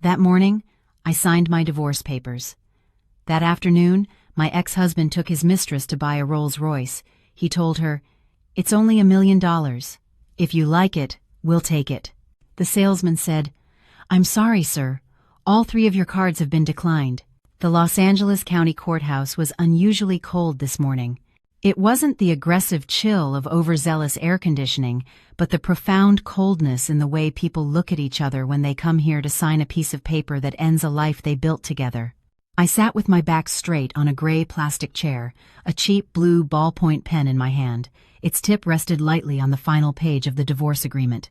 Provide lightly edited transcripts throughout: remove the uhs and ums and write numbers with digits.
That morning, I signed my divorce papers. That afternoon, my ex-husband took his mistress to buy a Rolls-Royce. He told her, "It's only $1 million. If you like it, we'll take it." The salesman said, "I'm sorry, sir. All 3 of your cards have been declined." The Los Angeles County Courthouse was unusually cold this morning. It wasn't the aggressive chill of overzealous air conditioning, but the profound coldness in the way people look at each other when they come here to sign a piece of paper that ends a life they built together. I sat with my back straight on a gray plastic chair, a cheap blue ballpoint pen in my hand. Its tip rested lightly on the final page of the divorce agreement.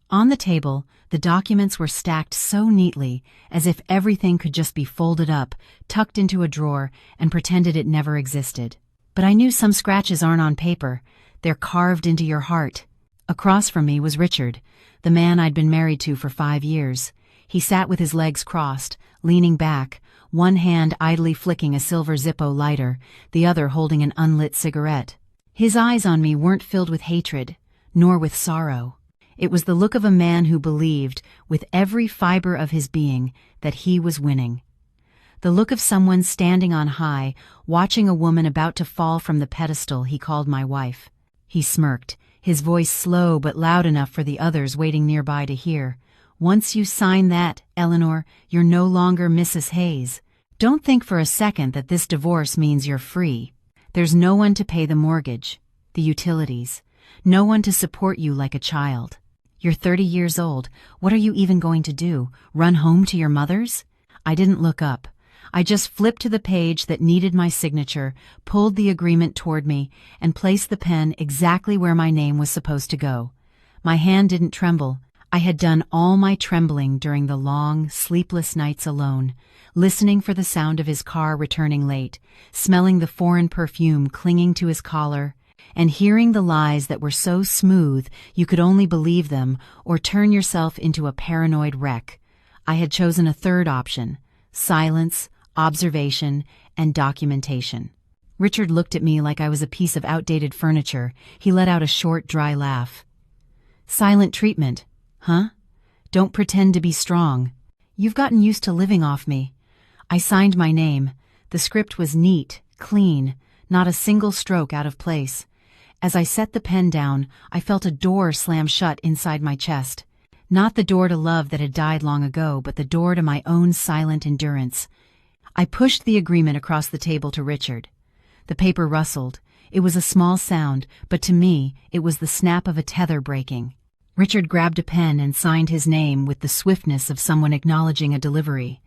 On the table, the documents were stacked so neatly, as if everything could just be folded up, tucked into a drawer, and pretended it never existed. But I knew some scratches aren't on paper. They're carved into your heart. Across from me was Richard, the man I'd been married to for 5 years. He sat with his legs crossed, leaning back, one hand idly flicking a silver Zippo lighter, the other holding an unlit cigarette. His eyes on me weren't filled with hatred, nor with sorrow. It was the look of a man who believed, with every fiber of his being, that he was winning. The look of someone standing on high, watching a woman about to fall from the pedestal he called my wife. He smirked, his voice slow but loud enough for the others waiting nearby to hear. "Once you sign that, Eleanor, you're no longer Mrs. Hayes. Don't think for a second that this divorce means you're free. There's no one to pay the mortgage, the utilities, no one to support you like a child. You're 30 years old. What are you even going to do? Run home to your mother's?" I didn't look up. I just flipped to the page that needed my signature, pulled the agreement toward me, and placed the pen exactly where my name was supposed to go. My hand didn't tremble. I had done all my trembling during the long, sleepless nights alone, listening for the sound of his car returning late, smelling the foreign perfume clinging to his collar, and hearing the lies that were so smooth you could only believe them or turn yourself into a paranoid wreck. I had chosen a third option: silence, observation, and documentation. Richard looked at me like I was a piece of outdated furniture. He let out a short, dry laugh. "Silent treatment, huh? Don't pretend to be strong. You've gotten used to living off me." I signed my name. The script was neat, clean, not a single stroke out of place. As I set the pen down, I felt a door slam shut inside my chest. Not the door to love that had died long ago, but the door to my own silent endurance. I pushed the agreement across the table to Richard. The paper rustled. It was a small sound, but to me, it was the snap of a tether breaking. Richard grabbed a pen and signed his name with the swiftness of someone acknowledging a delivery.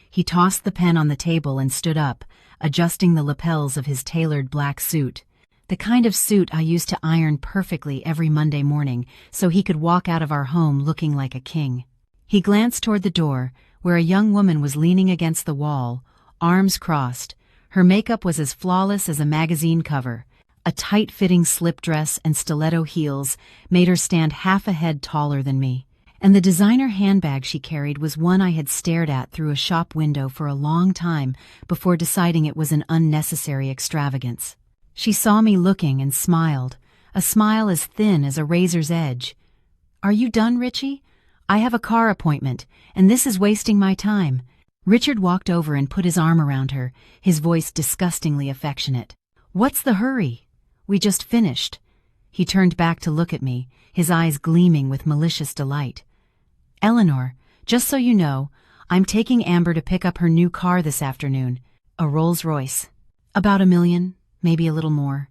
He tossed the pen on the table and stood up, adjusting the lapels of his tailored black suit. The kind of suit I used to iron perfectly every Monday morning so he could walk out of our home looking like a king. He glanced toward the door, where a young woman was leaning against the wall, arms crossed. Her makeup was as flawless as a magazine cover. A tight-fitting slip dress and stiletto heels made her stand half a head taller than me. And the designer handbag she carried was one I had stared at through a shop window for a long time before deciding it was an unnecessary extravagance. She saw me looking and smiled, a smile as thin as a razor's edge. "Are you done, Richie? I have a car appointment, and this is wasting my time." Richard walked over and put his arm around her, his voice disgustingly affectionate. "What's the hurry? We just finished." He turned back to look at me, his eyes gleaming with malicious delight. "Eleanor, just so you know, I'm taking Amber to pick up her new car this afternoon, a Rolls-Royce. About $1 million, maybe a little more.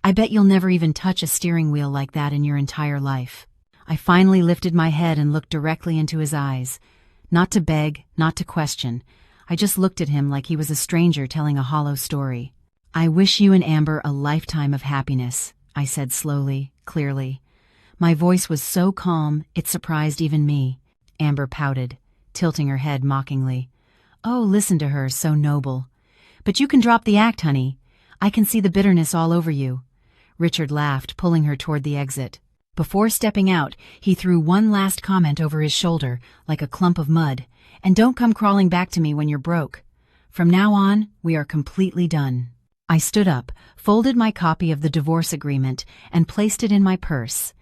I bet you'll never even touch a steering wheel like that in your entire life." I finally lifted my head and looked directly into his eyes. Not to beg, not to question. I just looked at him like he was a stranger telling a hollow story. "I wish you and Amber a lifetime of happiness," I said slowly, clearly. My voice was so calm, it surprised even me. Amber pouted, tilting her head mockingly. "Oh, listen to her, so noble. But you can drop the act, honey. I can see the bitterness all over you." Richard laughed, pulling her toward the exit. Before stepping out, he threw one last comment over his shoulder, like a clump of mud. "And don't come crawling back to me when you're broke. From now on, we are completely done." I stood up, folded my copy of the divorce agreement, and placed it in my purse.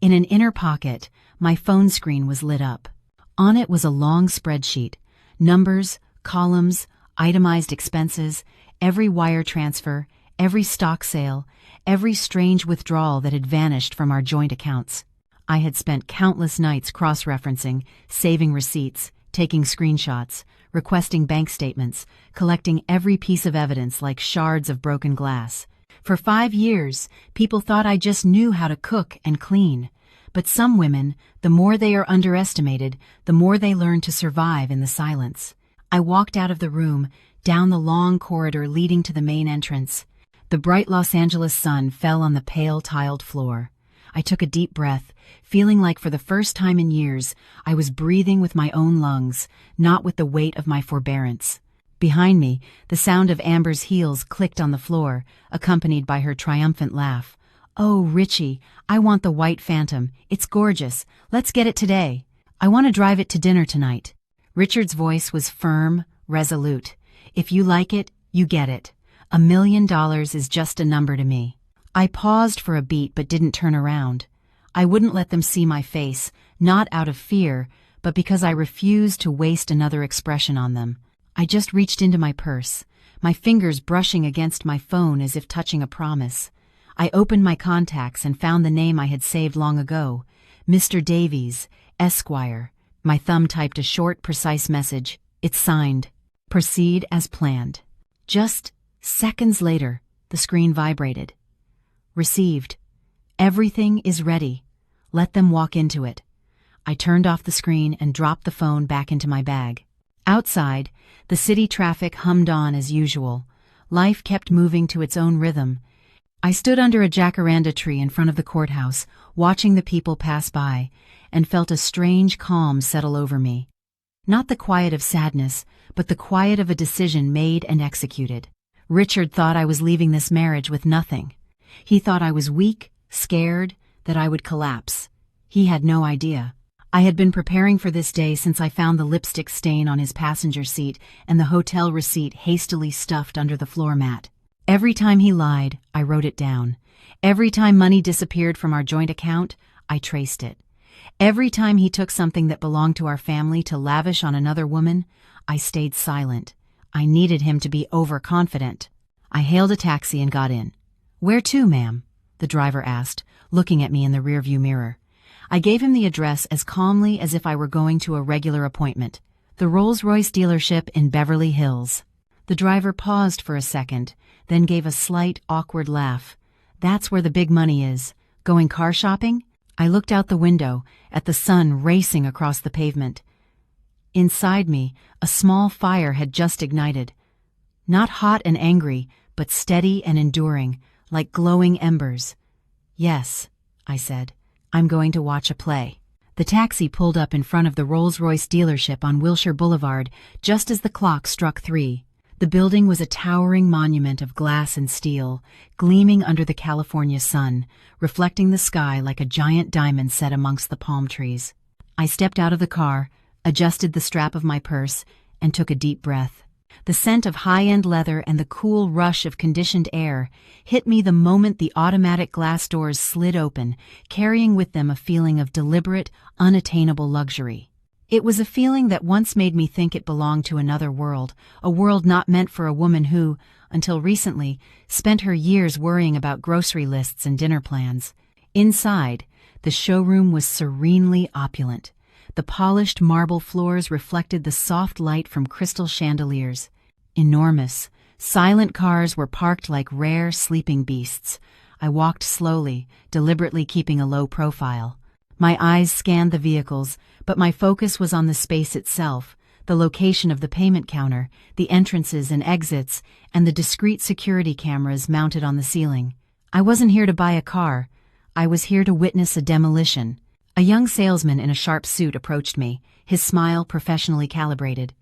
In an inner pocket, my phone screen was lit up. On it was a long spreadsheet, Numbers, columns, itemized expenses, every wire transfer, every stock sale, every strange withdrawal that had vanished from our joint accounts. I had spent countless nights cross-referencing, saving receipts, taking screenshots, requesting bank statements, collecting every piece of evidence like shards of broken glass. For 5 years, people thought I just knew how to cook and clean. But some women, the more they are underestimated, the more they learn to survive in the silence. I walked out of the room, down the long corridor leading to the main entrance. The bright Los Angeles sun fell on the pale tiled floor. I took a deep breath, feeling like for the first time in years, I was breathing with my own lungs, not with the weight of my forbearance. Behind me, the sound of Amber's heels clicked on the floor, accompanied by her triumphant laugh. "Oh, Richie, I want the white Phantom. It's gorgeous. Let's get it today. I want to drive it to dinner tonight." Richard's voice was firm, resolute. "If you like it, you get it. $1 million is just a number to me." I paused for a beat but didn't turn around. I wouldn't let them see my face, not out of fear, but because I refused to waste another expression on them. I just reached into my purse, my fingers brushing against my phone as if touching a promise. I opened my contacts and found the name I had saved long ago, Mr. Davies, Esquire. My thumb typed a short, precise message. It's signed. Proceed as planned. Just seconds later, the screen vibrated. Received. Everything is ready. Let them walk into it. I turned off the screen and dropped the phone back into my bag. Outside, the city traffic hummed on as usual. Life kept moving to its own rhythm. I stood under a jacaranda tree in front of the courthouse, watching the people pass by, and felt a strange calm settle over me. Not the quiet of sadness, but the quiet of a decision made and executed. Richard thought I was leaving this marriage with nothing. He thought I was weak, scared, that I would collapse. He had no idea. I had been preparing for this day since I found the lipstick stain on his passenger seat and the hotel receipt hastily stuffed under the floor mat. Every time he lied, I wrote it down. Every time money disappeared from our joint account, I traced it. Every time he took something that belonged to our family to lavish on another woman, I stayed silent. I needed him to be overconfident. I hailed a taxi and got in. "Where to, ma'am?" the driver asked, looking at me in the rearview mirror. I gave him the address as calmly as if I were going to a regular appointment. The Rolls-Royce dealership in Beverly Hills. The driver paused for a second, then gave a slight, awkward laugh. "That's where the big money is. Going car shopping?" I looked out the window, at the sun racing across the pavement. Inside me, a small fire had just ignited. Not hot and angry, but steady and enduring, like glowing embers. "Yes," I said. "I'm going to watch a play." The taxi pulled up in front of the Rolls-Royce dealership on Wilshire Boulevard just as the clock struck 3. The building was a towering monument of glass and steel, gleaming under the California sun, reflecting the sky like a giant diamond set amongst the palm trees. I stepped out of the car, adjusted the strap of my purse, and took a deep breath. The scent of high-end leather and the cool rush of conditioned air hit me the moment the automatic glass doors slid open, carrying with them a feeling of deliberate, unattainable luxury. It was a feeling that once made me think it belonged to another world, a world not meant for a woman who, until recently, spent her years worrying about grocery lists and dinner plans. Inside, the showroom was serenely opulent. The polished marble floors reflected the soft light from crystal chandeliers. Enormous, silent cars were parked like rare sleeping beasts. I walked slowly, deliberately keeping a low profile. My eyes scanned the vehicles, but my focus was on the space itself, the location of the payment counter, the entrances and exits, and the discreet security cameras mounted on the ceiling. I wasn't here to buy a car. I was here to witness a demolition. A young salesman in a sharp suit approached me, his smile professionally calibrated.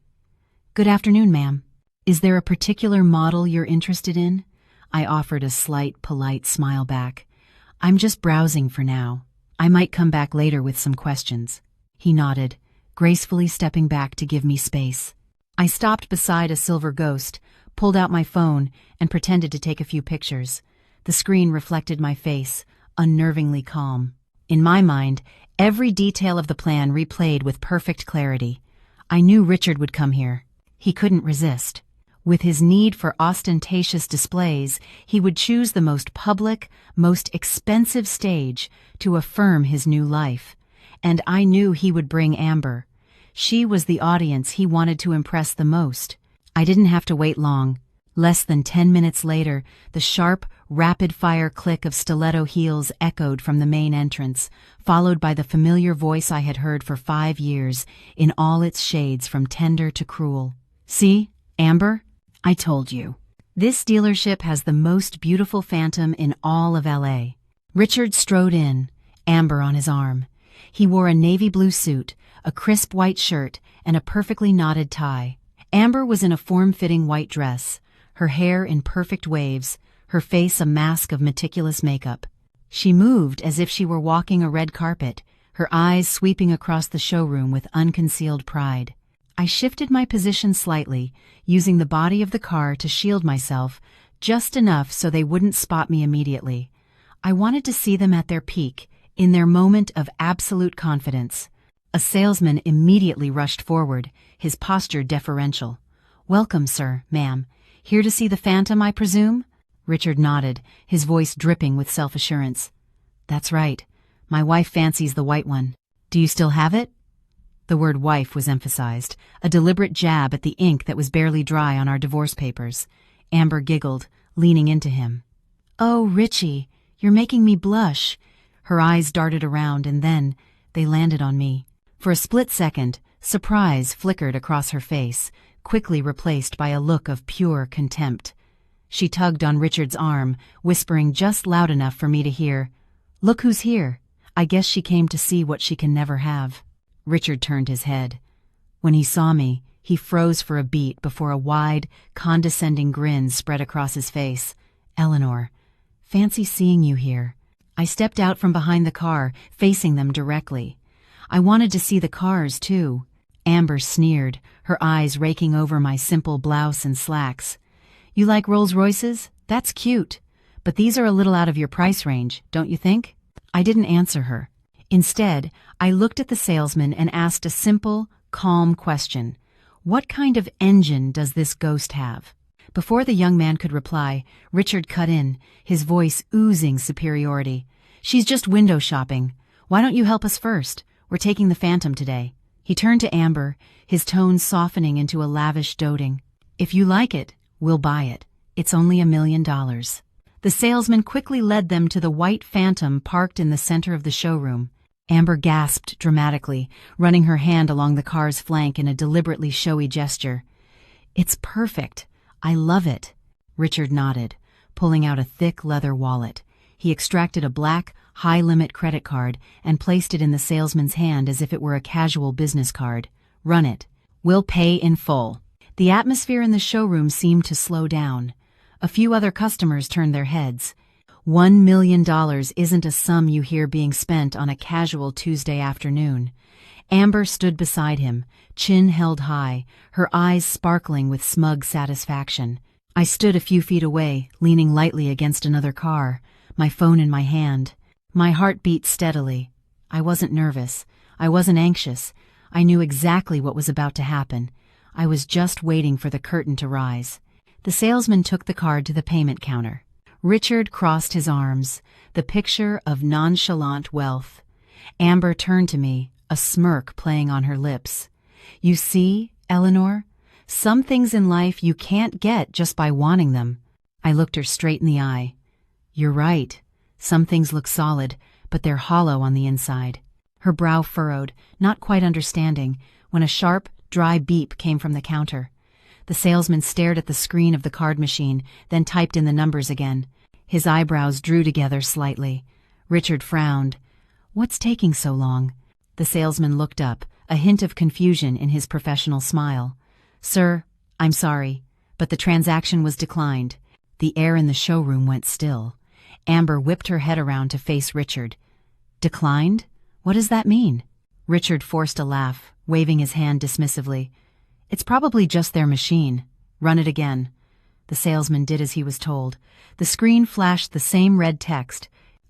"Good afternoon, ma'am. Is there a particular model you're interested in?" I offered a slight, polite smile back. "I'm just browsing for now. I might come back later with some questions." He nodded, gracefully stepping back to give me space. I stopped beside a silver Ghost, pulled out my phone, and pretended to take a few pictures. The screen reflected my face, unnervingly calm. In my mind, every detail of the plan replayed with perfect clarity. I knew Richard would come here. He couldn't resist. With his need for ostentatious displays, he would choose the most public, most expensive stage to affirm his new life. And I knew he would bring Amber. She was the audience he wanted to impress the most. I didn't have to wait long. Less than 10 minutes later, the sharp, rapid-fire click of stiletto heels echoed from the main entrance, followed by the familiar voice I had heard for 5 years, in all its shades from tender to cruel. "See, Amber? I told you. This dealership has the most beautiful Phantom in all of LA." Richard strode in, Amber on his arm. He wore a navy blue suit, a crisp white shirt, and a perfectly knotted tie. Amber was in a form-fitting white dress, her hair in perfect waves, her face a mask of meticulous makeup. She moved as if she were walking a red carpet, her eyes sweeping across the showroom with unconcealed pride. I shifted my position slightly, using the body of the car to shield myself, just enough so they wouldn't spot me immediately. I wanted to see them at their peak, in their moment of absolute confidence. A salesman immediately rushed forward, his posture deferential. "Welcome, sir, ma'am. Here to see the Phantom, I presume?" Richard nodded, his voice dripping with self-assurance. "That's right. My wife fancies the white one. Do you still have it?" The word wife was emphasized, a deliberate jab at the ink that was barely dry on our divorce papers. Amber giggled, leaning into him. "Oh, Richie, you're making me blush." Her eyes darted around and then they landed on me. For a split second, surprise flickered across her face, quickly replaced by a look of pure contempt. She tugged on Richard's arm, whispering just loud enough for me to hear, "Look who's here. I guess she came to see what she can never have." Richard turned his head. When he saw me, he froze for a beat before a wide, condescending grin spread across his face. "Eleanor, fancy seeing you here." I stepped out from behind the car, facing them directly. I wanted to see the cars, too. Amber sneered, her eyes raking over my simple blouse and slacks. "You like Rolls-Royces? That's cute. But these are a little out of your price range, don't you think?" I didn't answer her. Instead, I looked at the salesman and asked a simple, calm question. "What kind of engine does this ghost have?" Before the young man could reply, Richard cut in, his voice oozing superiority. "She's just window shopping. Why don't you help us first? We're taking the Phantom today." He turned to Amber, his tone softening into a lavish doting. "If you like it, we'll buy it. It's only $1 million. The salesman quickly led them to the white Phantom parked in the center of the showroom. Amber gasped dramatically, running her hand along the car's flank in a deliberately showy gesture. "It's perfect. I love it." Richard nodded, pulling out a thick leather wallet. He extracted a black, high-limit credit card and placed it in the salesman's hand as if it were a casual business card. "Run it. We'll pay in full." The atmosphere in the showroom seemed to slow down. A few other customers turned their heads. $1 million isn't a sum you hear being spent on a casual Tuesday afternoon. Amber stood beside him, chin held high, her eyes sparkling with smug satisfaction. I stood a few feet away, leaning lightly against another car, my phone in my hand. My heart beat steadily. I wasn't nervous. I wasn't anxious. I knew exactly what was about to happen. I was just waiting for the curtain to rise. The salesman took the card to the payment counter. Richard crossed his arms, the picture of nonchalant wealth. Amber turned to me, a smirk playing on her lips. "You see, Eleanor, some things in life you can't get just by wanting them." I looked her straight in the eye. "You're right. Some things look solid, but they're hollow on the inside." Her brow furrowed, not quite understanding, when a sharp, dry beep came from the counter. The salesman stared at the screen of the card machine, then typed in the numbers again. His eyebrows drew together slightly. Richard frowned. "What's taking so long?" The salesman looked up, a hint of confusion in his professional smile. "Sir, I'm sorry, but the transaction was declined." The air in the showroom went still. Amber whipped her head around to face Richard. "Declined? What does that mean?" Richard forced a laugh, waving his hand dismissively. "It's probably just their machine. Run it again." The salesman did as he was told. The screen flashed the same red text.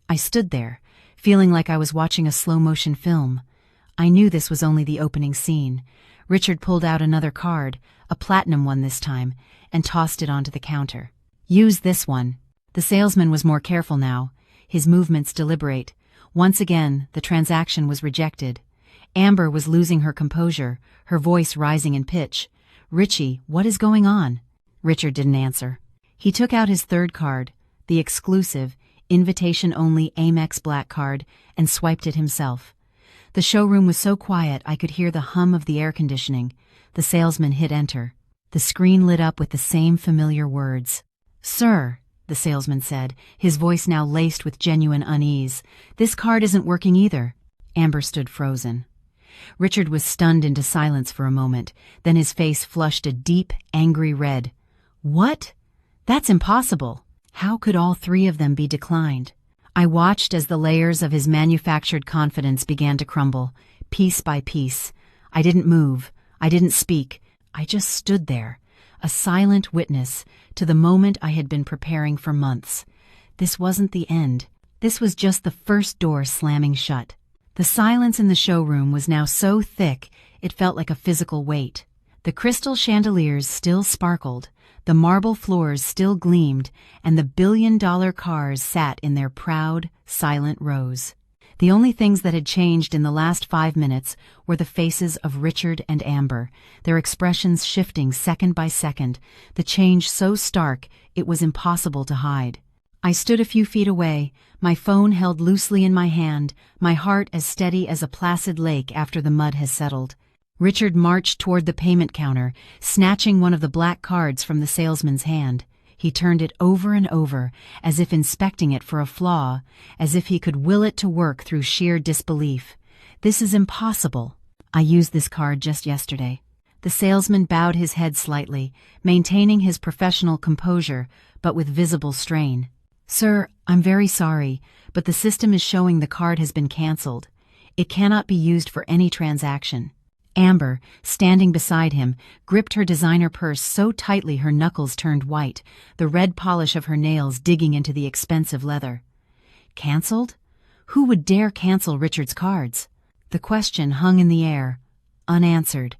I stood there, feeling like I was watching a slow-motion film. I knew this was only the opening scene. Richard pulled out another card, a platinum one this time, and tossed it onto the counter. "Use this one." The salesman was more careful now, his movements deliberate. Once again, the transaction was rejected. Amber was losing her composure, her voice rising in pitch. "Richie, what is going on?" Richard didn't answer. He took out his third card, the exclusive, invitation-only Amex Black card, and swiped it himself. The showroom was so quiet I could hear the hum of the air conditioning. The salesman hit enter. The screen lit up with the same familiar words. "Sir," the salesman said, his voice now laced with genuine unease, "this card isn't working either." Amber stood frozen. Richard was stunned into silence for a moment, then his face flushed a deep, angry red. "What? That's impossible. How could all three of them be declined?" I watched as the layers of his manufactured confidence began to crumble, piece by piece. I didn't move. I didn't speak. I just stood there, a silent witness to the moment I had been preparing for months. This wasn't the end. This was just the first door slamming shut. The silence in the showroom was now so thick it felt like a physical weight. The crystal chandeliers still sparkled, the marble floors still gleamed, and the billion-dollar cars sat in their proud, silent rows. The only things that had changed in the last 5 minutes were the faces of Richard and Amber, their expressions shifting second by second, the change so stark it was impossible to hide. I stood a few feet away, my phone held loosely in my hand, my heart as steady as a placid lake after the mud has settled. Richard marched toward the payment counter, snatching one of the black cards from the salesman's hand. He turned it over and over, as if inspecting it for a flaw, as if he could will it to work through sheer disbelief. "This is impossible. I used this card just yesterday." The salesman bowed his head slightly, maintaining his professional composure, but with visible strain. "Sir, I'm very sorry, but the system is showing the card has been canceled. It cannot be used for any transaction." Amber, standing beside him, gripped her designer purse so tightly her knuckles turned white, the red polish of her nails digging into the expensive leather. Cancelled? Who would dare cancel Richard's cards? The question hung in the air, unanswered.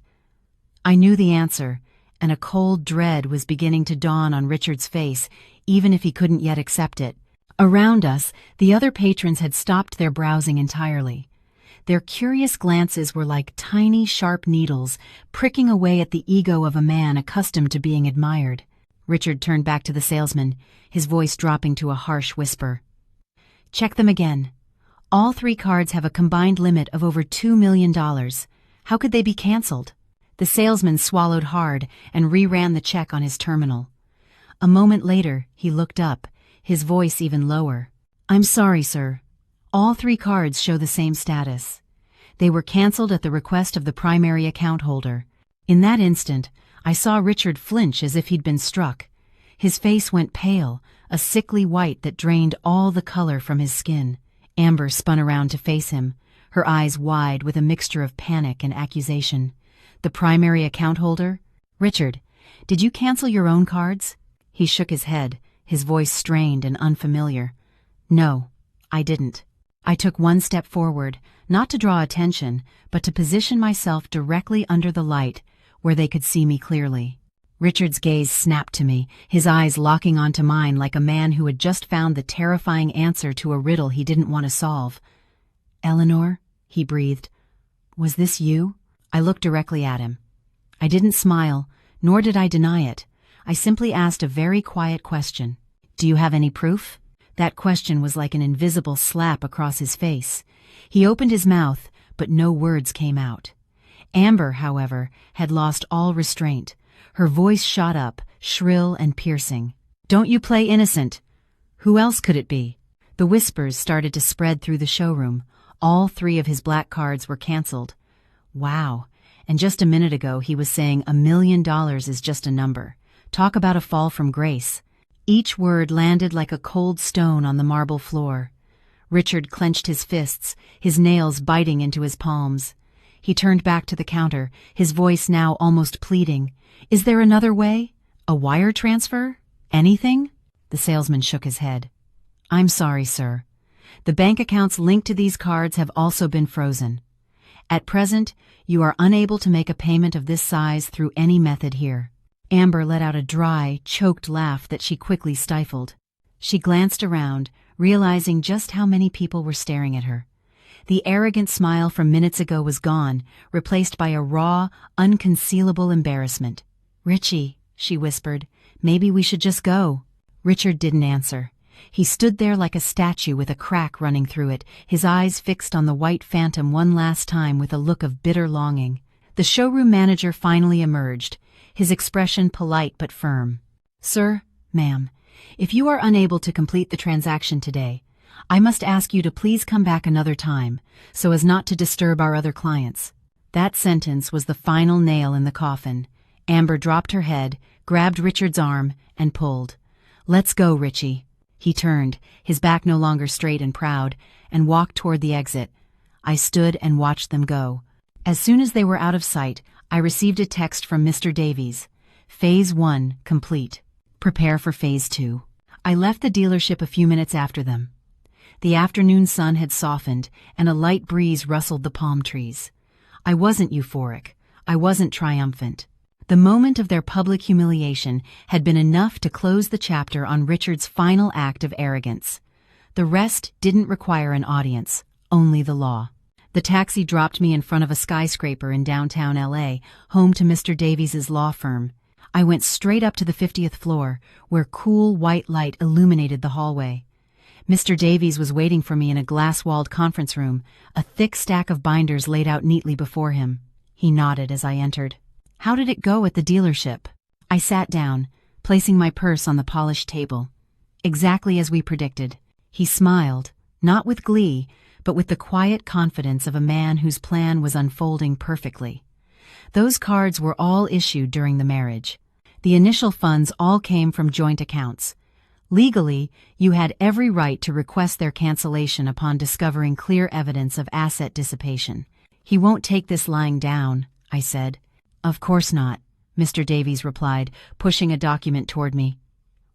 I knew the answer, and a cold dread was beginning to dawn on Richard's face, even if he couldn't yet accept it. Around us, the other patrons had stopped their browsing entirely. Their curious glances were like tiny, sharp needles, pricking away at the ego of a man accustomed to being admired. Richard turned back to the salesman, his voice dropping to a harsh whisper. "Check them again. All 3 cards have a combined limit of over $2 million. How could they be canceled?" The salesman swallowed hard and reran the check on his terminal. A moment later, he looked up, his voice even lower. "I'm sorry, sir. All 3 cards show the same status. They were canceled at the request of the primary account holder." In that instant, I saw Richard flinch as if he'd been struck. His face went pale, a sickly white that drained all the color from his skin. Amber spun around to face him, her eyes wide with a mixture of panic and accusation. "The primary account holder? Richard, did you cancel your own cards?" He shook his head, his voice strained and unfamiliar. "No, I didn't." I took one step forward, not to draw attention, but to position myself directly under the light, where they could see me clearly. Richard's gaze snapped to me, his eyes locking onto mine like a man who had just found the terrifying answer to a riddle he didn't want to solve. "Eleanor," he breathed, "was this you?" I looked directly at him. I didn't smile, nor did I deny it. I simply asked a very quiet question. "Do you have any proof?" That question was like an invisible slap across his face. He opened his mouth, but no words came out. Amber, however, had lost all restraint. Her voice shot up, shrill and piercing. "Don't you play innocent. Who else could it be?" The whispers started to spread through the showroom. All 3 of his black cards were canceled. Wow. And just a minute ago he was saying $1 million is just a number. Talk about a fall from grace. Each word landed like a cold stone on the marble floor. Richard clenched his fists, his nails biting into his palms. He turned back to the counter, his voice now almost pleading. "Is there another way? A wire transfer? Anything?" The salesman shook his head. "I'm sorry, sir. The bank accounts linked to these cards have also been frozen." At present, you are unable to make a payment of this size through any method here." Amber let out a dry, choked laugh that she quickly stifled. She glanced around, realizing just how many people were staring at her. The arrogant smile from minutes ago was gone, replaced by a raw, unconcealable embarrassment. "Richie," she whispered, "maybe we should just go." Richard didn't answer. He stood there like a statue with a crack running through it, his eyes fixed on the white phantom one last time with a look of bitter longing. The showroom manager finally emerged, his expression polite but firm. "Sir, ma'am, if you are unable to complete the transaction today, I must ask you to please come back another time, so as not to disturb our other clients." That sentence was the final nail in the coffin. Amber dropped her head, grabbed Richard's arm, and pulled. "Let's go, Richie." He turned, his back no longer straight and proud, and walked toward the exit. I stood and watched them go. As soon as they were out of sight, I received a text from Mr. Davies. Phase 1 complete. Prepare for Phase 2. I left the dealership a few minutes after them. The afternoon sun had softened, and a light breeze rustled the palm trees. I wasn't euphoric. I wasn't triumphant. The moment of their public humiliation had been enough to close the chapter on Richard's final act of arrogance. The rest didn't require an audience, only the law. The taxi dropped me in front of a skyscraper in downtown LA, home to Mr. Davies's law firm. I went straight up to the 50th floor, where cool white light illuminated the hallway. Mr. Davies was waiting for me in a glass-walled conference room, a thick stack of binders laid out neatly before him. He nodded as I entered. "How did it go at the dealership?" I sat down, placing my purse on the polished table. "Exactly as we predicted." He smiled, not with glee, but with the quiet confidence of a man whose plan was unfolding perfectly. Those cards were all issued during the marriage. The initial funds all came from joint accounts. Legally, you had every right to request their cancellation upon discovering clear evidence of asset dissipation. "He won't take this lying down," I said. "Of course not," Mr. Davies replied, pushing a document toward me.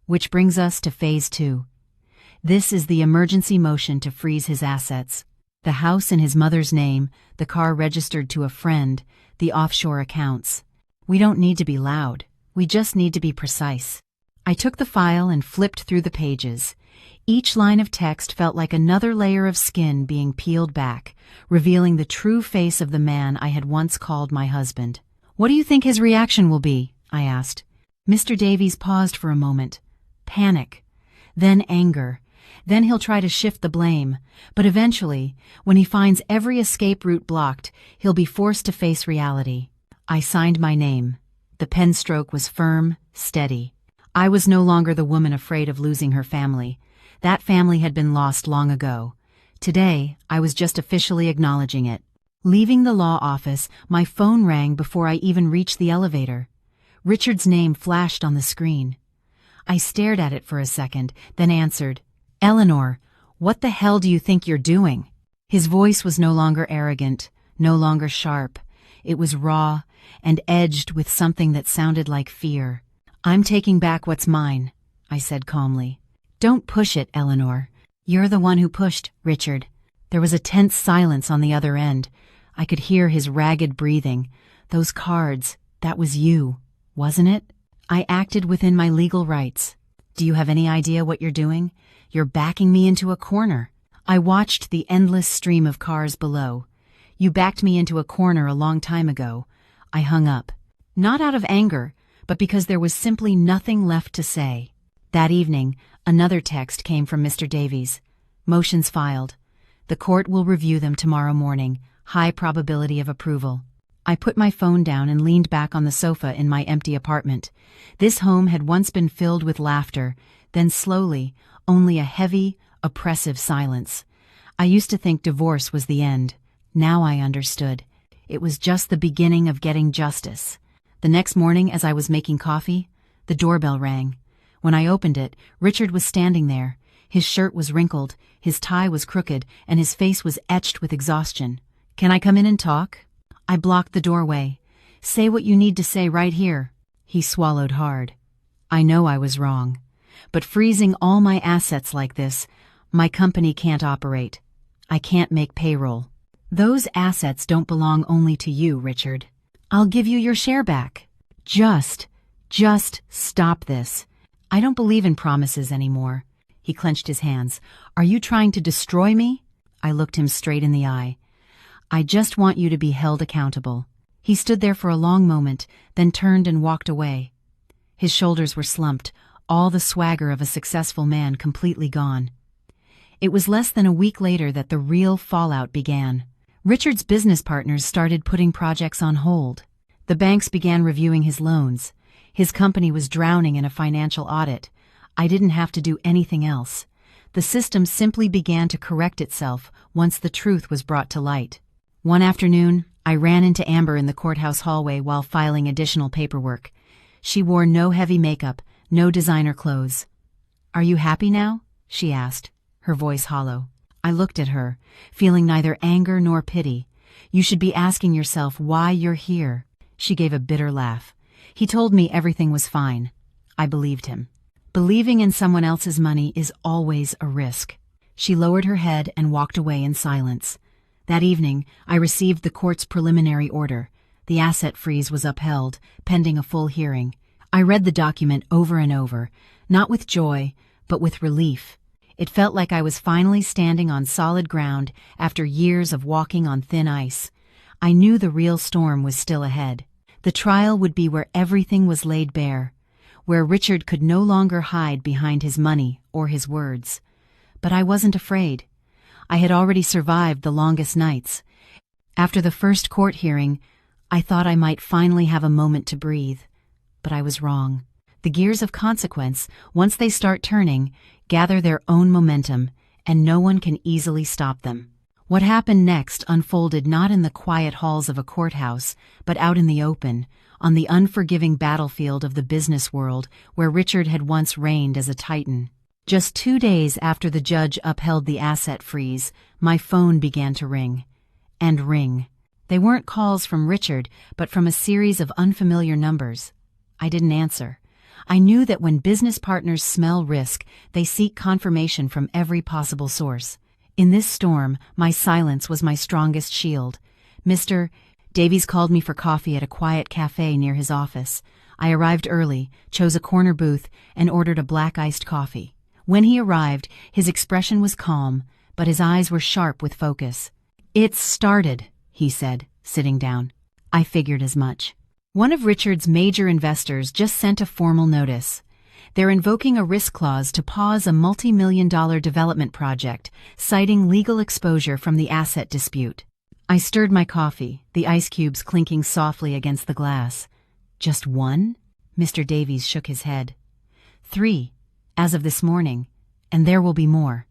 "Which brings us to Phase 2. This is the emergency motion to freeze his assets. The house in his mother's name, the car registered to a friend, the offshore accounts. We don't need to be loud. We just need to be precise." I took the file and flipped through the pages. Each line of text felt like another layer of skin being peeled back, revealing the true face of the man I had once called my husband. "What do you think his reaction will be?" I asked. Mr. Davies paused for a moment. "Panic. Then anger. Then he'll try to shift the blame. But eventually, when he finds every escape route blocked, he'll be forced to face reality." I signed my name. The pen stroke was firm, steady. I was no longer the woman afraid of losing her family. That family had been lost long ago. Today, I was just officially acknowledging it. Leaving the law office, my phone rang before I even reached the elevator. Richard's name flashed on the screen. I stared at it for a second, then answered, "Eleanor, what the hell do you think you're doing?" His voice was no longer arrogant, no longer sharp. It was raw and edged with something that sounded like fear. "I'm taking back what's mine," I said calmly. "Don't push it, Eleanor. You're the one who pushed, Richard." There was a tense silence on the other end. I could hear his ragged breathing. "Those cards, that was you, wasn't it?" I acted within my legal rights. "Do you have any idea what you're doing? You're backing me into a corner." I watched the endless stream of cars below. "You backed me into a corner a long time ago." I hung up. Not out of anger, but because there was simply nothing left to say. That evening, another text came from Mr. Davies. "Motions filed. The court will review them tomorrow morning. High probability of approval." I put my phone down and leaned back on the sofa in my empty apartment. This home had once been filled with laughter, then slowly, only a heavy, oppressive silence. I used to think divorce was the end. Now I understood. It was just the beginning of getting justice. The next morning, as I was making coffee, the doorbell rang. When I opened it, Richard was standing there. His shirt was wrinkled, his tie was crooked, and his face was etched with exhaustion. "Can I come in and talk?" I blocked the doorway. "Say what you need to say right here." He swallowed hard. "I know I was wrong. But freezing all my assets like this, my company can't operate. I can't make payroll. Those assets don't belong only to you, Richard. I'll give you your share back. Just stop this. I don't believe in promises anymore. He clenched his hands. Are you trying to destroy me? I looked him straight in the eye. I just want you to be held accountable. He stood there for a long moment, then turned and walked away. His shoulders were slumped, all the swagger of a successful man completely gone. It was less than a week later that the real fallout began. Richard's business partners started putting projects on hold. The banks began reviewing his loans. His company was drowning in a financial audit. I didn't have to do anything else. The system simply began to correct itself once the truth was brought to light. One afternoon, I ran into Amber in the courthouse hallway while filing additional paperwork. She wore no heavy makeup, no designer clothes. "Are you happy now?" she asked, her voice hollow. I looked at her, feeling neither anger nor pity. "You should be asking yourself why you're here." She gave a bitter laugh. He told me everything was fine. I believed him. Believing in someone else's money is always a risk. She lowered her head and walked away in silence. That evening, I received the court's preliminary order. The asset freeze was upheld, pending a full hearing. I read the document over and over, not with joy, but with relief. It felt like I was finally standing on solid ground after years of walking on thin ice. I knew the real storm was still ahead. The trial would be where everything was laid bare, where Richard could no longer hide behind his money or his words. But I wasn't afraid. I had already survived the longest nights. After the first court hearing, I thought I might finally have a moment to breathe. But I was wrong. The gears of consequence, once they start turning, gather their own momentum, and no one can easily stop them. What happened next unfolded not in the quiet halls of a courthouse, but out in the open, on the unforgiving battlefield of the business world where Richard had once reigned as a titan. Just 2 days after the judge upheld the asset freeze, my phone began to ring. And ring. They weren't calls from Richard, but from a series of unfamiliar numbers. I didn't answer. I knew that when business partners smell risk, they seek confirmation from every possible source. In this storm, my silence was my strongest shield. Mr. Davies called me for coffee at a quiet cafe near his office. I arrived early, chose a corner booth, and ordered a black iced coffee. When he arrived, his expression was calm, but his eyes were sharp with focus. "It's started," he said, sitting down. I figured as much. One of Richard's major investors just sent a formal notice. They're invoking a risk clause to pause a multi-million-dollar development project, citing legal exposure from the asset dispute. I stirred my coffee, the ice cubes clinking softly against the glass. "Just one?" Mr. Davies shook his head. "3, as of this morning, and there will be more.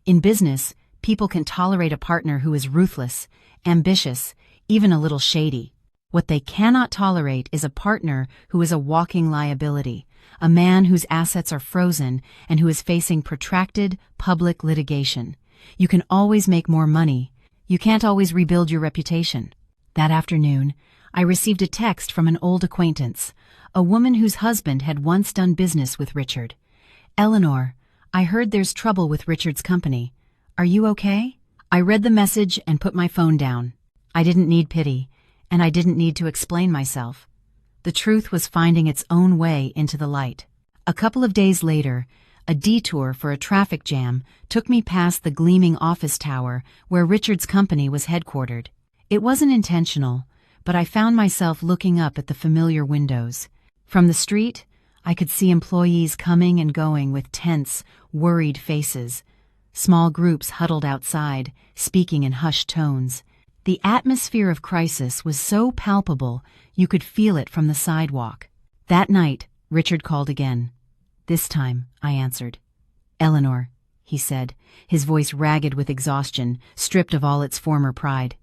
In business, people can tolerate a partner who is ruthless, ambitious, even a little shady. What they cannot tolerate is a partner who is a walking liability, a man whose assets are frozen and who is facing protracted public litigation. You can always make more money. You can't always rebuild your reputation." That afternoon, I received a text from an old acquaintance, a woman whose husband had once done business with Richard. "Eleanor, I heard there's trouble with Richard's company. Are you okay?" I read the message and put my phone down. I didn't need pity, and I didn't need to explain myself. The truth was finding its own way into the light. A couple of days later, a detour for a traffic jam took me past the gleaming office tower where Richard's company was headquartered. It wasn't intentional, but I found myself looking up at the familiar windows. From the street, I could see employees coming and going with tense, worried faces. Small groups huddled outside, speaking in hushed tones. The atmosphere of crisis was so palpable you could feel it from the sidewalk. That night, Richard called again. This time, I answered. "Eleanor," he said, his voice ragged with exhaustion, stripped of all its former pride.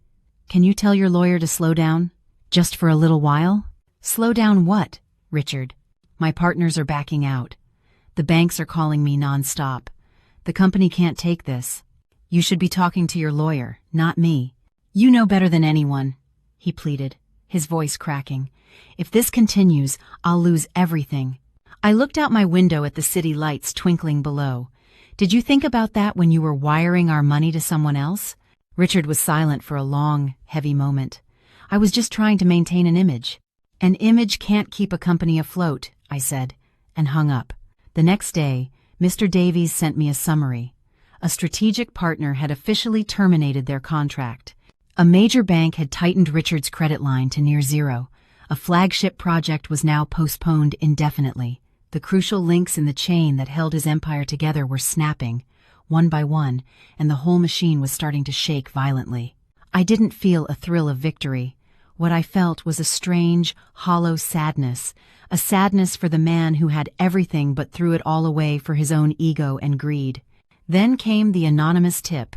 "Can you tell your lawyer to slow down? Just for a little while?" "Slow down what, Richard?" "My partners are backing out. The banks are calling me nonstop. The company can't take this. You should be talking to your lawyer, not me. You know better than anyone," he pleaded, his voice cracking. "If this continues, I'll lose everything." I looked out my window at the city lights twinkling below. "Did you think about that when you were wiring our money to someone else?" Richard was silent for a long, heavy moment. I was just trying to maintain an image. An image can't keep a company afloat, I said, and hung up. The next day, Mr. Davies sent me a summary. A strategic partner had officially terminated their contract. A major bank had tightened Richard's credit line to near zero. A flagship project was now postponed indefinitely. The crucial links in the chain that held his empire together were snapping, one by one, and the whole machine was starting to shake violently. I didn't feel a thrill of victory. What I felt was a strange, hollow sadness, a sadness for the man who had everything but threw it all away for his own ego and greed. Then came the anonymous tip.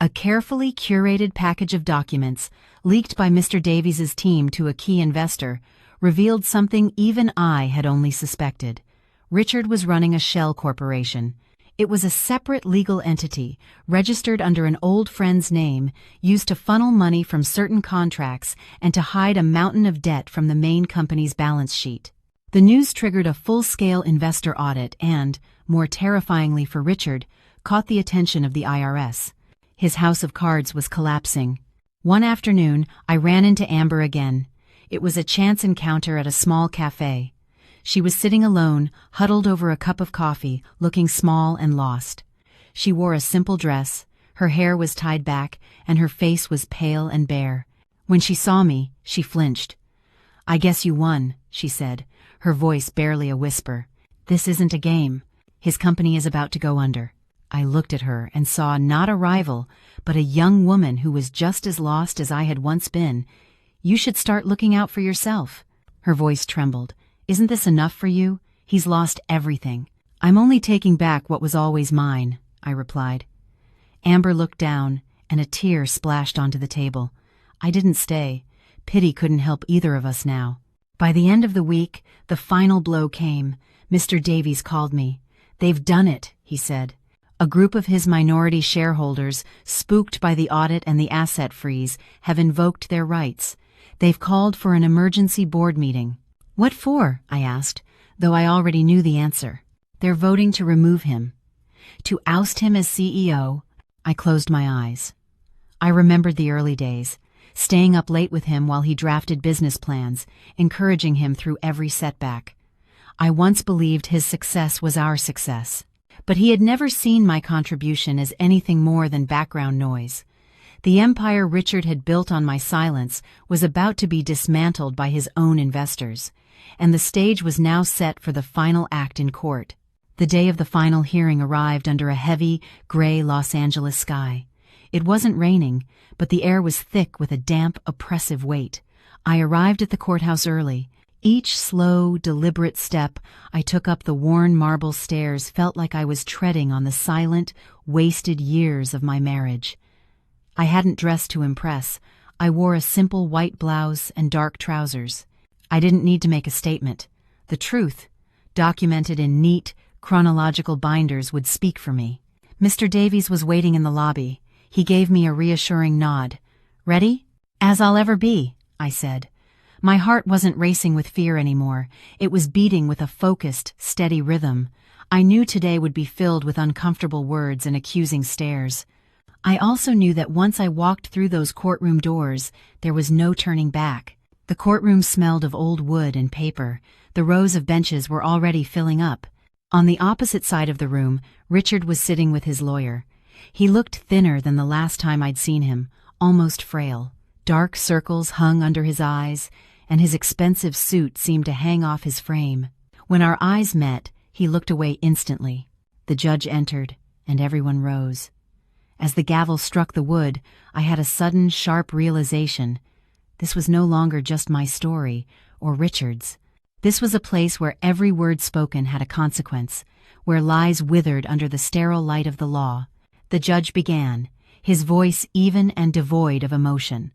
A carefully curated package of documents, leaked by Mr. Davies's team to a key investor, revealed something even I had only suspected. Richard was running a shell corporation. It was a separate legal entity, registered under an old friend's name, used to funnel money from certain contracts and to hide a mountain of debt from the main company's balance sheet. The news triggered a full-scale investor audit and, more terrifyingly for Richard, caught the attention of the IRS. His house of cards was collapsing. One afternoon, I ran into Amber again. It was a chance encounter at a small cafe. She was sitting alone, huddled over a cup of coffee, looking small and lost. She wore a simple dress, her hair was tied back, and her face was pale and bare. When she saw me, she flinched. "I guess you won," she said, her voice barely a whisper. "This isn't a game. His company is about to go under." I looked at her and saw not a rival, but a young woman who was just as lost as I had once been. "You should start looking out for yourself." Her voice trembled. "Isn't this enough for you? He's lost everything." "I'm only taking back what was always mine," I replied. Amber looked down, and a tear splashed onto the table. I didn't stay. Pity couldn't help either of us now. By the end of the week, the final blow came. Mr. Davies called me. "They've done it," he said. A group of his minority shareholders, spooked by the audit and the asset freeze, have invoked their rights. They've called for an emergency board meeting. "What for?" I asked, though I already knew the answer. "They're voting to remove him. To oust him as CEO." I closed my eyes. I remembered the early days, staying up late with him while he drafted business plans, encouraging him through every setback. I once believed his success was our success. But he had never seen my contribution as anything more than background noise. The empire Richard had built on my silence was about to be dismantled by his own investors, and the stage was now set for the final act in court. The day of the final hearing arrived under a heavy, gray Los Angeles sky. It wasn't raining, but the air was thick with a damp, oppressive weight. I arrived at the courthouse early. Each slow, deliberate step I took up the worn marble stairs felt like I was treading on the silent, wasted years of my marriage. I hadn't dressed to impress. I wore a simple white blouse and dark trousers. I didn't need to make a statement. The truth, documented in neat, chronological binders, would speak for me. Mr. Davies was waiting in the lobby. He gave me a reassuring nod. "Ready?" "As I'll ever be," I said. My heart wasn't racing with fear anymore. It was beating with a focused, steady rhythm. I knew today would be filled with uncomfortable words and accusing stares. I also knew that once I walked through those courtroom doors, there was no turning back. The courtroom smelled of old wood and paper. The rows of benches were already filling up. On the opposite side of the room, Richard was sitting with his lawyer. He looked thinner than the last time I'd seen him, almost frail. Dark circles hung under his eyes, and his expensive suit seemed to hang off his frame. When our eyes met, he looked away instantly. The judge entered, and everyone rose. As the gavel struck the wood, I had a sudden, sharp realization. This was no longer just my story, or Richard's. This was a place where every word spoken had a consequence, where lies withered under the sterile light of the law. The judge began, his voice even and devoid of emotion.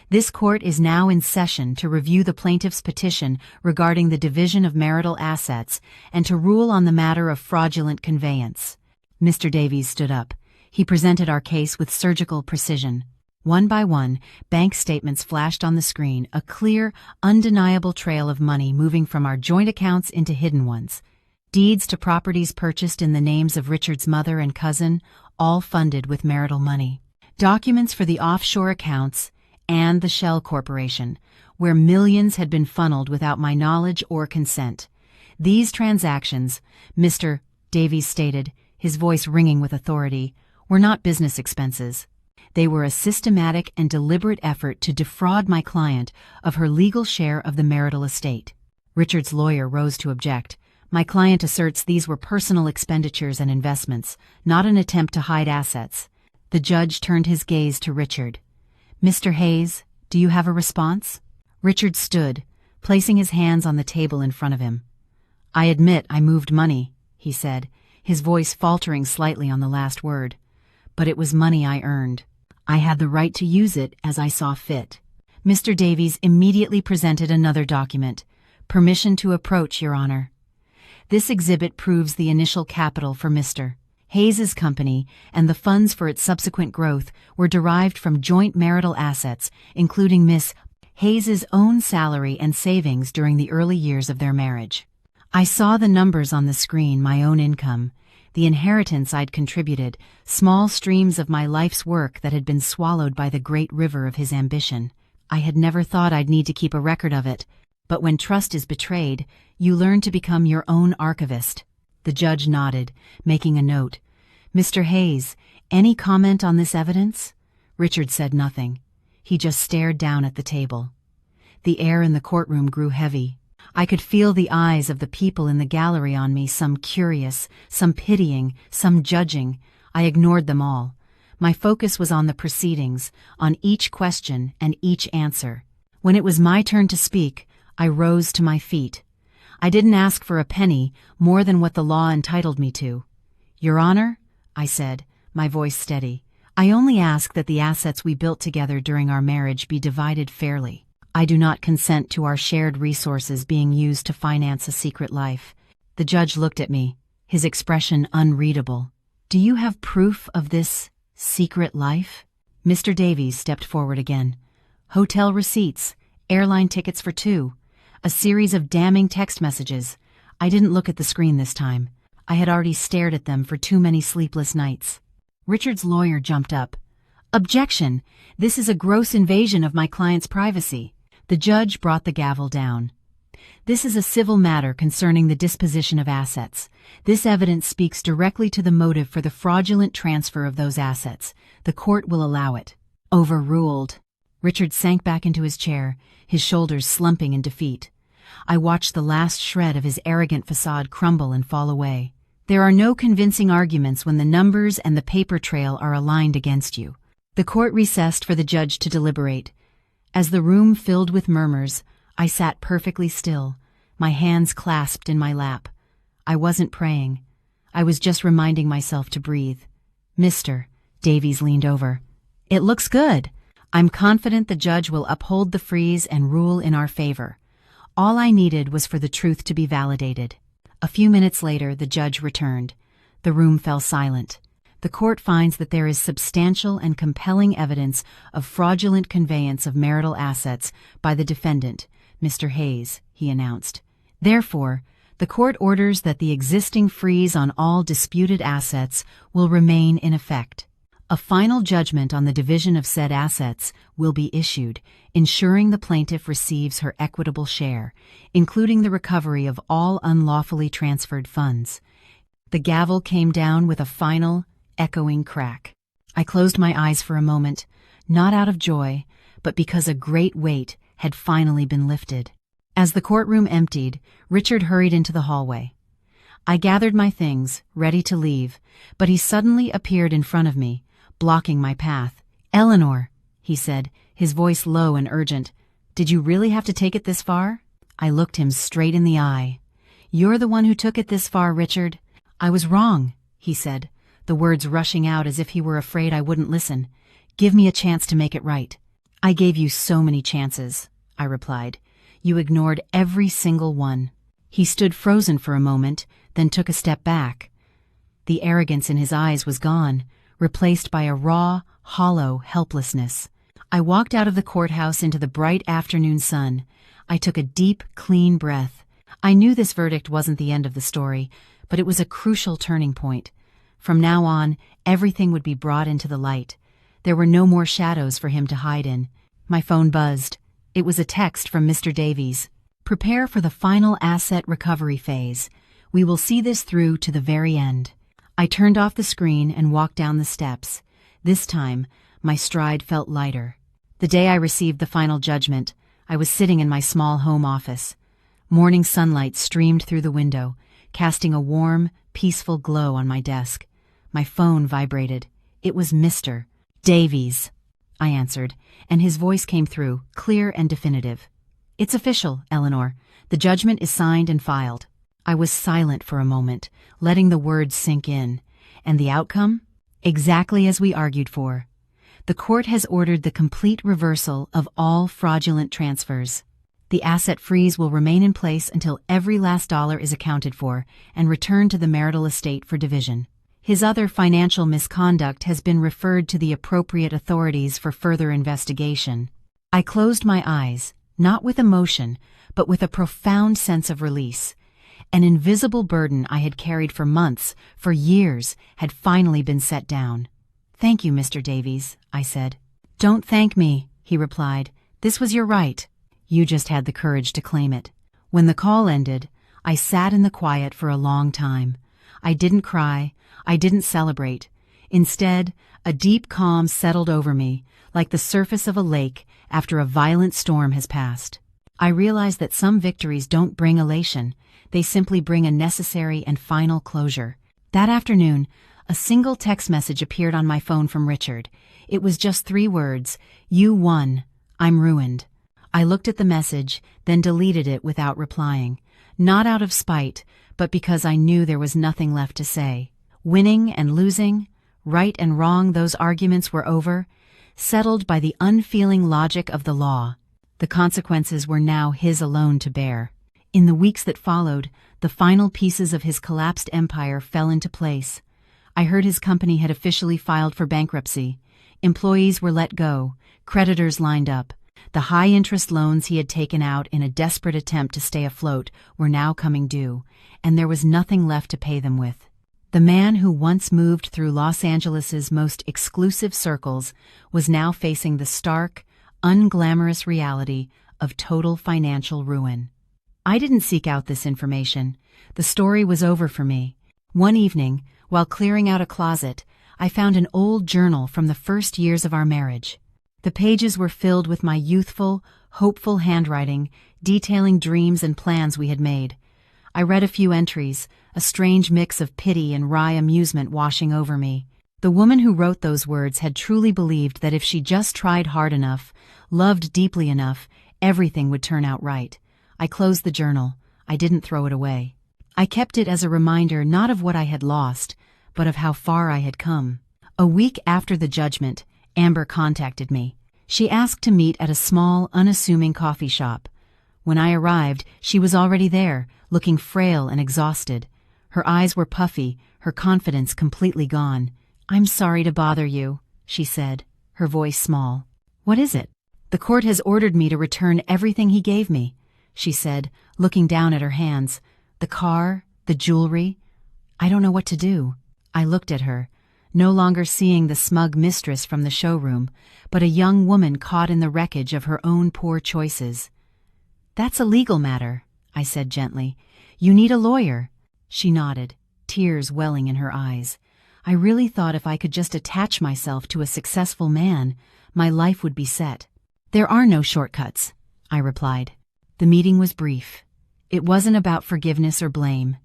"This court is now in session to review the plaintiff's petition regarding the division of marital assets and to rule on the matter of fraudulent conveyance." Mr. Davies stood up. He presented our case with surgical precision. One by one, bank statements flashed on the screen, a clear, undeniable trail of money moving from our joint accounts into hidden ones. Deeds to properties purchased in the names of Richard's mother and cousin, all funded with marital money. documents for the offshore accounts and the Shell Corporation, where millions had been funneled without my knowledge or consent. These transactions, Mr. Davies stated, his voice ringing with authority, were not business expenses. They were a systematic and deliberate effort to defraud my client of her legal share of the marital estate. Richard's lawyer rose to object. My client asserts these were personal expenditures and investments, not an attempt to hide assets. The judge turned his gaze to Richard. Mr. Hayes, do you have a response? Richard stood, placing his hands on the table in front of him. I admit I moved money, he said, his voice faltering slightly on the last word. But it was money I earned. I had the right to use it as I saw fit. Mr. Davies immediately presented another document. Permission to approach, Your Honor. This exhibit proves the initial capital for Mr. Hayes's company and the funds for its subsequent growth were derived from joint marital assets, including Miss Hayes's own salary and savings during the early years of their marriage. I saw the numbers on the screen, my own income, the inheritance I'd contributed, small streams of my life's work that had been swallowed by the great river of his ambition. I had never thought I'd need to keep a record of it, but when trust is betrayed, you learn to become your own archivist. The judge nodded, making a note. Mr. Hayes, any comment on this evidence? Richard said nothing. He just stared down at the table. The air in the courtroom grew heavy. I could feel the eyes of the people in the gallery on me, some curious, some pitying, some judging. I ignored them all. My focus was on the proceedings, on each question and each answer. When it was my turn to speak, I rose to my feet. I didn't ask for a penny more than what the law entitled me to. Your Honor, I said, my voice steady, I only ask that the assets we built together during our marriage be divided fairly. I do not consent to our shared resources being used to finance a secret life. The judge looked at me, his expression unreadable. Do you have proof of this secret life? Mr. Davies stepped forward again. Hotel receipts, airline tickets for two, a series of damning text messages. I didn't look at the screen this time. I had already stared at them for too many sleepless nights. Richard's lawyer jumped up. Objection! This is a gross invasion of my client's privacy. The judge brought the gavel down. This is a civil matter concerning the disposition of assets. This evidence speaks directly to the motive for the fraudulent transfer of those assets. The court will allow it. Overruled. Richard sank back into his chair, his shoulders slumping in defeat. I watched the last shred of his arrogant facade crumble and fall away. There are no convincing arguments when the numbers and the paper trail are aligned against you. The court recessed for the judge to deliberate. As the room filled with murmurs, I sat perfectly still, my hands clasped in my lap. I wasn't praying. I was just reminding myself to breathe. Mr. Davies leaned over. It looks good. I'm confident the judge will uphold the freeze and rule in our favor. All I needed was for the truth to be validated. A few minutes later, the judge returned. The room fell silent. The court finds that there is substantial and compelling evidence of fraudulent conveyance of marital assets by the defendant, Mr. Hayes, he announced. Therefore, the court orders that the existing freeze on all disputed assets will remain in effect. A final judgment on the division of said assets will be issued, ensuring the plaintiff receives her equitable share, including the recovery of all unlawfully transferred funds. The gavel came down with a final, echoing crack. I closed my eyes for a moment, not out of joy, but because a great weight had finally been lifted. As the courtroom emptied, Richard hurried into the hallway. I gathered my things, ready to leave, but he suddenly appeared in front of me, blocking my path. Eleanor, he said, his voice low and urgent, did you really have to take it this far? I looked him straight in the eye. You're the one who took it this far, Richard. I was wrong, he said, the words rushing out as if he were afraid I wouldn't listen. Give me a chance to make it right. I gave you so many chances, I replied. You ignored every single one. He stood frozen for a moment, then took a step back. The arrogance in his eyes was gone, replaced by a raw, hollow helplessness. I walked out of the courthouse into the bright afternoon sun. I took a deep, clean breath. I knew this verdict wasn't the end of the story, but it was a crucial turning point. From now on, everything would be brought into the light. There were no more shadows for him to hide in. My phone buzzed. It was a text from Mr. Davies. Prepare for the final asset recovery phase. We will see this through to the very end. I turned off the screen and walked down the steps. This time, my stride felt lighter. The day I received the final judgment, I was sitting in my small home office. Morning sunlight streamed through the window, casting a warm, peaceful glow on my desk. My phone vibrated. It was Mr. Davies, I answered, and his voice came through, clear and definitive. It's official, Eleanor. The judgment is signed and filed. I was silent for a moment, letting the words sink in. And the outcome? Exactly as we argued for. The court has ordered the complete reversal of all fraudulent transfers. The asset freeze will remain in place until every last dollar is accounted for and returned to the marital estate for division. His other financial misconduct has been referred to the appropriate authorities for further investigation. I closed my eyes, not with emotion, but with a profound sense of release. An invisible burden I had carried for months, for years, had finally been set down. Thank you, Mr. Davies, I said. Don't thank me, he replied. This was your right. You just had the courage to claim it. When the call ended, I sat in the quiet for a long time. I didn't cry. I didn't celebrate. Instead, a deep calm settled over me, like the surface of a lake after a violent storm has passed. I realized that some victories don't bring elation. They simply bring a necessary and final closure. That afternoon, a single text message appeared on my phone from Richard. It was just 3 words. You won. I'm ruined. I looked at the message, then deleted it without replying. Not out of spite, but because I knew there was nothing left to say. Winning and losing, right and wrong, those arguments were over, settled by the unfeeling logic of the law. The consequences were now his alone to bear. In the weeks that followed, the final pieces of his collapsed empire fell into place. I heard his company had officially filed for bankruptcy. Employees were let go, creditors lined up. The high-interest loans he had taken out in a desperate attempt to stay afloat were now coming due, and there was nothing left to pay them with. The man who once moved through Los Angeles's most exclusive circles was now facing the stark, unglamorous reality of total financial ruin. I didn't seek out this information. The story was over for me. One evening, while clearing out a closet, I found an old journal from the first years of our marriage. The pages were filled with my youthful, hopeful handwriting, detailing dreams and plans we had made. I read a few entries, a strange mix of pity and wry amusement washing over me. The woman who wrote those words had truly believed that if she just tried hard enough, loved deeply enough, everything would turn out right. I closed the journal. I didn't throw it away. I kept it as a reminder not of what I had lost, but of how far I had come. A week after the judgment, Amber contacted me. She asked to meet at a small, unassuming coffee shop. When I arrived, she was already there, looking frail and exhausted. Her eyes were puffy, her confidence completely gone. "I'm sorry to bother you," she said, her voice small. "What is it?" "The court has ordered me to return everything he gave me," she said, looking down at her hands. "The car, the jewelry. I don't know what to do." I looked at her, no longer seeing the smug mistress from the showroom, but a young woman caught in the wreckage of her own poor choices. "That's a legal matter," I said gently. "You need a lawyer." She nodded, tears welling in her eyes. I really thought if I could just attach myself to a successful man, my life would be set. "There are no shortcuts," I replied. The meeting was brief. It wasn't about forgiveness or blame.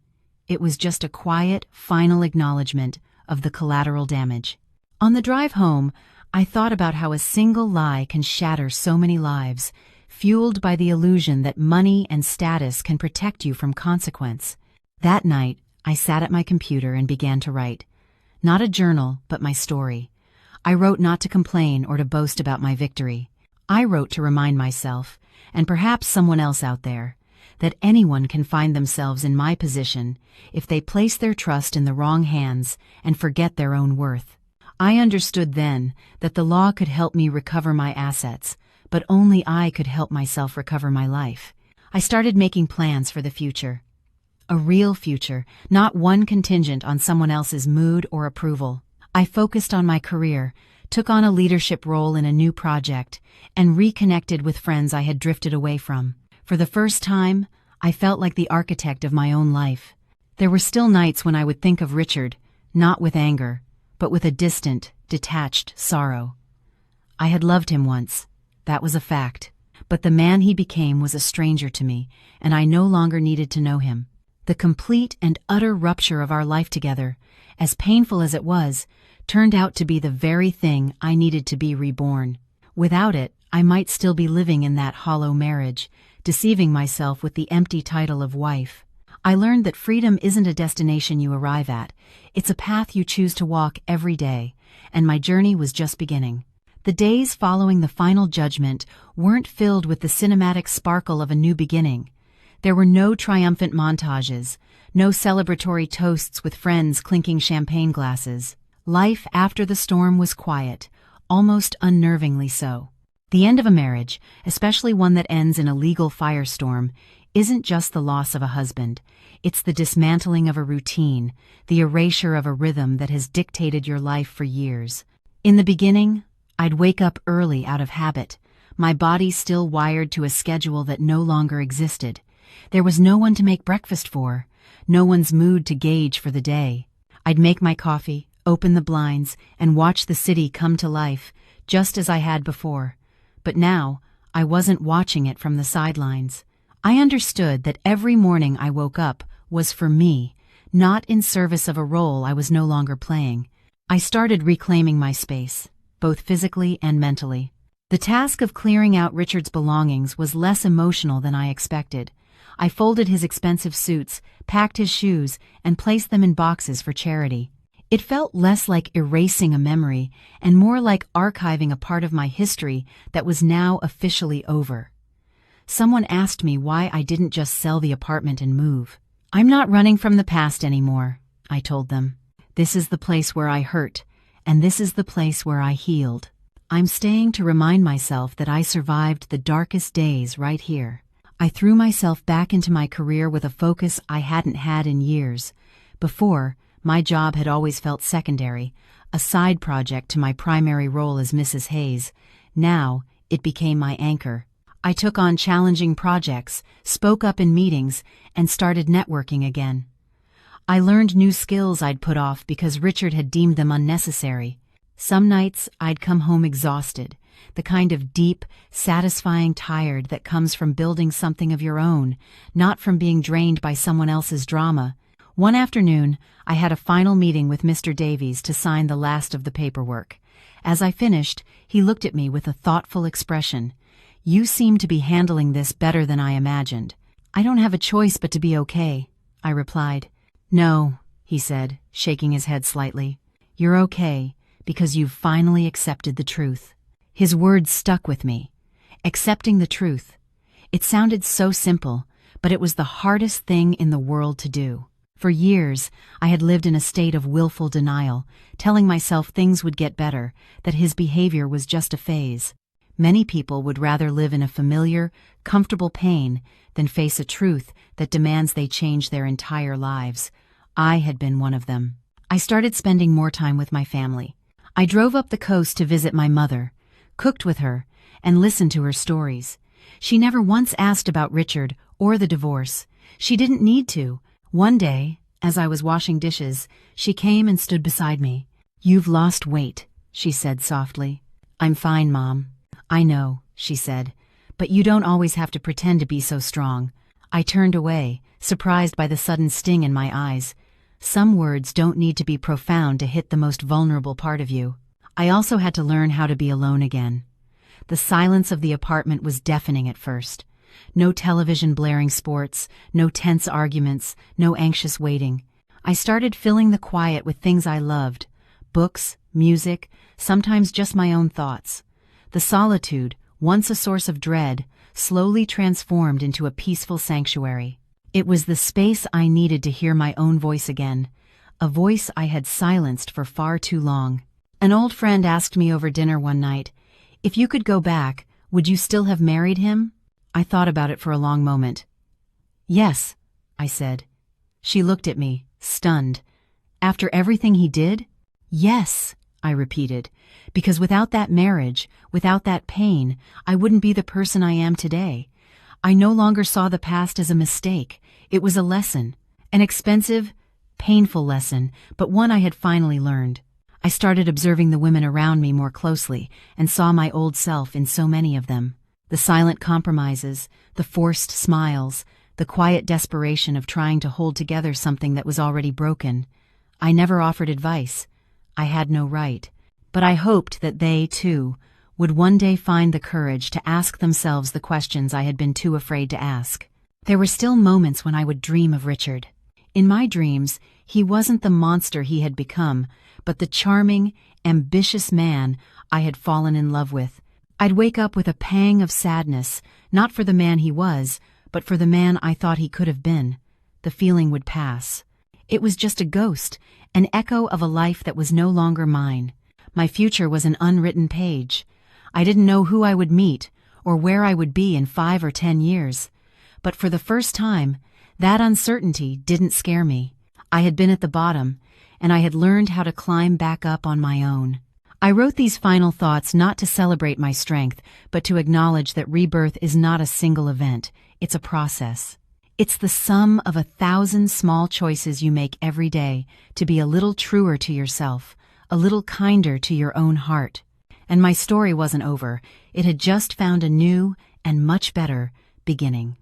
It was just a quiet, final acknowledgement of the collateral damage. On the drive home, I thought about how a single lie can shatter so many lives, fueled by the illusion that money and status can protect you from consequence. That night, I sat at my computer and began to write. Not a journal, but my story. I wrote not to complain or to boast about my victory. I wrote to remind myself, and perhaps someone else out there, that anyone can find themselves in my position if they place their trust in the wrong hands and forget their own worth. I understood then that the law could help me recover my assets, but only I could help myself recover my life. I started making plans for the future. A real future, not one contingent on someone else's mood or approval. I focused on my career, took on a leadership role in a new project, and reconnected with friends I had drifted away from. For the first time, I felt like the architect of my own life. There were still nights when I would think of Richard, not with anger, but with a distant, detached sorrow. I had loved him once, that was a fact, but the man he became was a stranger to me, and I no longer needed to know him. The complete and utter rupture of our life together, as painful as it was, turned out to be the very thing I needed to be reborn. Without it, I might still be living in that hollow marriage, deceiving myself with the empty title of wife. I learned that freedom isn't a destination you arrive at, it's a path you choose to walk every day, and my journey was just beginning. The days following the final judgment weren't filled with the cinematic sparkle of a new beginning. There were no triumphant montages, no celebratory toasts with friends clinking champagne glasses. Life after the storm was quiet, almost unnervingly so. The end of a marriage, especially one that ends in a legal firestorm, isn't just the loss of a husband. It's the dismantling of a routine, the erasure of a rhythm that has dictated your life for years. In the beginning, I'd wake up early out of habit, my body still wired to a schedule that no longer existed. There was no one to make breakfast for, no one's mood to gauge for the day. I'd make my coffee, open the blinds, and watch the city come to life, just as I had before. But now, I wasn't watching it from the sidelines. I understood that every morning I woke up was for me, not in service of a role I was no longer playing. I started reclaiming my space, both physically and mentally. The task of clearing out Richard's belongings was less emotional than I expected. I folded his expensive suits, packed his shoes, and placed them in boxes for charity. It felt less like erasing a memory and more like archiving a part of my history that was now officially over. Someone asked me why I didn't just sell the apartment and move. "I'm not running from the past anymore," I told them. "This is the place where I hurt, and this is the place where I healed. I'm staying to remind myself that I survived the darkest days right here." I threw myself back into my career with a focus I hadn't had in years. Before, my job had always felt secondary, a side project to my primary role as Mrs. Hayes. Now, it became my anchor. I took on challenging projects, spoke up in meetings, and started networking again. I learned new skills I'd put off because Richard had deemed them unnecessary. Some nights I'd come home exhausted, the kind of deep, satisfying tired that comes from building something of your own, not from being drained by someone else's drama. One afternoon, I had a final meeting with Mr. Davies to sign the last of the paperwork. As I finished, he looked at me with a thoughtful expression. "You seem to be handling this better than I imagined." "I don't have a choice but to be okay," I replied. "No," he said, shaking his head slightly. "You're okay because you've finally accepted the truth." His words stuck with me. Accepting the truth. It sounded so simple, but it was the hardest thing in the world to do. For years, I had lived in a state of willful denial, telling myself things would get better, that his behavior was just a phase. Many people would rather live in a familiar, comfortable pain than face a truth that demands they change their entire lives. I had been one of them. I started spending more time with my family. I drove up the coast to visit my mother, cooked with her, and listened to her stories. She never once asked about Richard or the divorce. She didn't need to. One day, as I was washing dishes, she came and stood beside me. "You've lost weight," she said softly. "I'm fine, Mom." "I know," she said, "but you don't always have to pretend to be so strong." I turned away, surprised by the sudden sting in my eyes. Some words don't need to be profound to hit the most vulnerable part of you. I also had to learn how to be alone again. The silence of the apartment was deafening at first. No television blaring sports, no tense arguments, no anxious waiting. I started filling the quiet with things I loved: books, music, sometimes just my own thoughts. The solitude, once a source of dread, slowly transformed into a peaceful sanctuary. It was the space I needed to hear my own voice again, a voice I had silenced for far too long. An old friend asked me over dinner one night, "If you could go back, would you still have married him?" I thought about it for a long moment. "Yes," I said. She looked at me, stunned. "After everything he did?" "Yes," I repeated, because without that marriage, without that pain, I wouldn't be the person I am today. I no longer saw the past as a mistake. It was a lesson, an expensive, painful lesson, but one I had finally learned. I started observing the women around me more closely and saw my old self in so many of them. The silent compromises, the forced smiles, the quiet desperation of trying to hold together something that was already broken. I never offered advice. I had no right. But I hoped that they, too, would one day find the courage to ask themselves the questions I had been too afraid to ask. There were still moments when I would dream of Richard. In my dreams, he wasn't the monster he had become, but the charming, ambitious man I had fallen in love with. I'd wake up with a pang of sadness, not for the man he was, but for the man I thought he could have been. The feeling would pass. It was just a ghost, an echo of a life that was no longer mine. My future was an unwritten page. I didn't know who I would meet or where I would be in 5 or 10 years. But for the first time, that uncertainty didn't scare me. I had been at the bottom, and I had learned how to climb back up on my own. I wrote these final thoughts not to celebrate my strength, but to acknowledge that rebirth is not a single event. It's a process. It's the sum of 1,000 small choices you make every day to be a little truer to yourself, a little kinder to your own heart. And my story wasn't over. It had just found a new and much better beginning.